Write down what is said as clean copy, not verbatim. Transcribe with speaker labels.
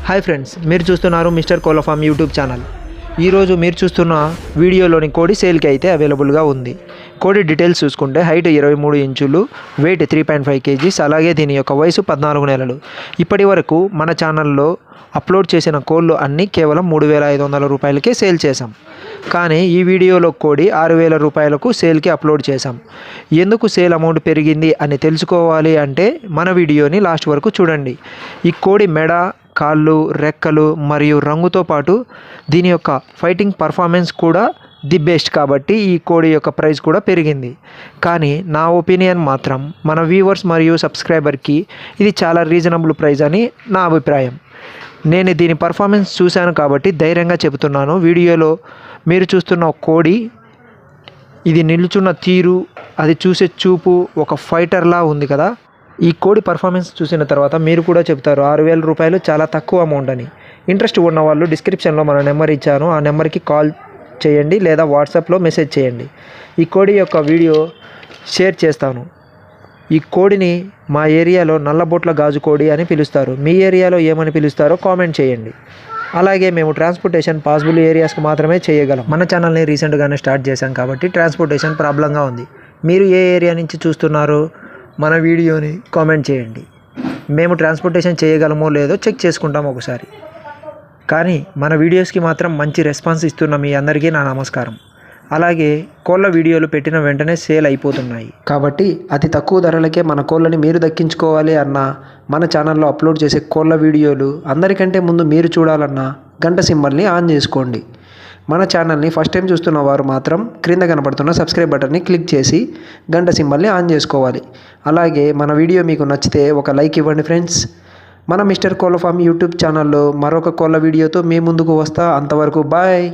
Speaker 1: Hi friends, మీరు చూస్తున్నారు mister కోళ్ళ ఫార్మ్ యూట్యూబ్ ఛానల్. ఈరోజు మీరు చూస్తున్న వీడియోలోని కోడి సేల్కి అయితే అవైలబుల్గా ఉంది. కోడి డీటెయిల్స్ చూసుకుంటే హైట్ 23 ఇంచులు, వెయిట్ 3.5 kgs, అలాగే దీని యొక్క వయసు 14 నెలలు. ఇప్పటి వరకు మన ఛానల్లో అప్లోడ్ చేసిన కోళ్ళు అన్నీ కేవలం 3,500 రూపాయలకే సేల్ చేశాం. కానీ ఈ వీడియోలో కోడి 6,000 రూపాయలకు సేల్కి అప్లోడ్ చేశాం. ఎందుకు సేల్ అమౌంట్ పెరిగింది అని తెలుసుకోవాలి అంటే మన వీడియోని లాస్ట్ వరకు చూడండి. ఈ కోడి మెడ, కాళ్ళు, రెక్కలు మరియు రంగుతో పాటు దీని యొక్క ఫైటింగ్ పర్ఫార్మెన్స్ కూడా ది బెస్ట్ కాబట్టి ఈ కోడి యొక్క ప్రైస్ కూడా పెరిగింది. కానీ నా ఒపీనియన్ మాత్రం మన వ్యూవర్స్ మరియు సబ్స్క్రైబర్కి ఇది చాలా రీజనబుల్ ప్రైస్ అని నా అభిప్రాయం. నేను దీని పర్ఫార్మెన్స్ చూశాను కాబట్టి ధైర్యంగా చెబుతున్నాను. వీడియోలో మీరు చూస్తున్న కోడి ఇది నిల్చున్న తీరు, అది చూసే చూపు ఒక ఫైటర్లా ఉంది కదా. ఈ కోడి పర్ఫార్మెన్స్ చూసిన తర్వాత మీరు కూడా చెప్తారు 6,000 రూపాయలు చాలా తక్కువ అమౌంట్ అని. ఇంట్రెస్ట్ ఉన్న వాళ్ళు డిస్క్రిప్షన్లో మన నెంబర్ ఇచ్చాను, ఆ నెంబర్కి కాల్ చేయండి లేదా వాట్సాప్లో మెసేజ్ చేయండి. ఈ కోడి యొక్క వీడియో షేర్ చేస్తాను. ఈ కోడిని మా ఏరియాలో నల్లబొట్ల గాజు కోడి అని పిలుస్తారు. మీ ఏరియాలో ఏమని పిలుస్తారో కామెంట్ చేయండి. అలాగే మేము ట్రాన్స్పోర్టేషన్ పాసిబుల్ ఏరియాస్కి మాత్రమే చేయగలం. మన ఛానల్ని రీసెంట్గానే స్టార్ట్ చేశాం కాబట్టి ట్రాన్స్పోర్టేషన్ ప్రాబ్లంగా ఉంది. మీరు ఏ ఏరియా నుంచి చూస్తున్నారో మన వీడియోని కామెంట్ చేయండి. మేము ట్రాన్స్పోర్టేషన్ చేయగలమో లేదో చెక్ చేసుకుంటాం ఒకసారి. కానీ మన వీడియోస్కి మాత్రం మంచి రెస్పాన్స్ ఇస్తున్న మీ అందరికీ నా నమస్కారం. అలాగే కోళ్ళ వీడియోలు పెట్టిన వెంటనే సేల్ అయిపోతున్నాయి కాబట్టి అతి తక్కువ ధరలకే మన కోళ్ళని మీరు దక్కించుకోవాలి అన్నా, మన ఛానల్లో అప్లోడ్ చేసే కోళ్ళ వీడియోలు అందరికంటే ముందు మీరు చూడాలన్నా గంట సింబల్ని ఆన్ చేసుకోండి. మన ఛానల్ని ఫస్ట్ టైం చూస్తున్న వారు మాత్రం క్రింద కనబడుతున్న సబ్స్క్రైబ్ బటన్ని క్లిక్ చేసి గంట సింబల్ని ఆన్ చేసుకోవాలి. అలాగే మన వీడియో మీకు నచ్చితే ఒక లైక్ ఇవ్వండి ఫ్రెండ్స్. మన మిస్టర్ కోళ్ళ ఫార్మ్ యూట్యూబ్ ఛానల్లో మరొక కోళ్ళ వీడియోతో మీ ముందుకు వస్తా. అంతవరకు బాయ్.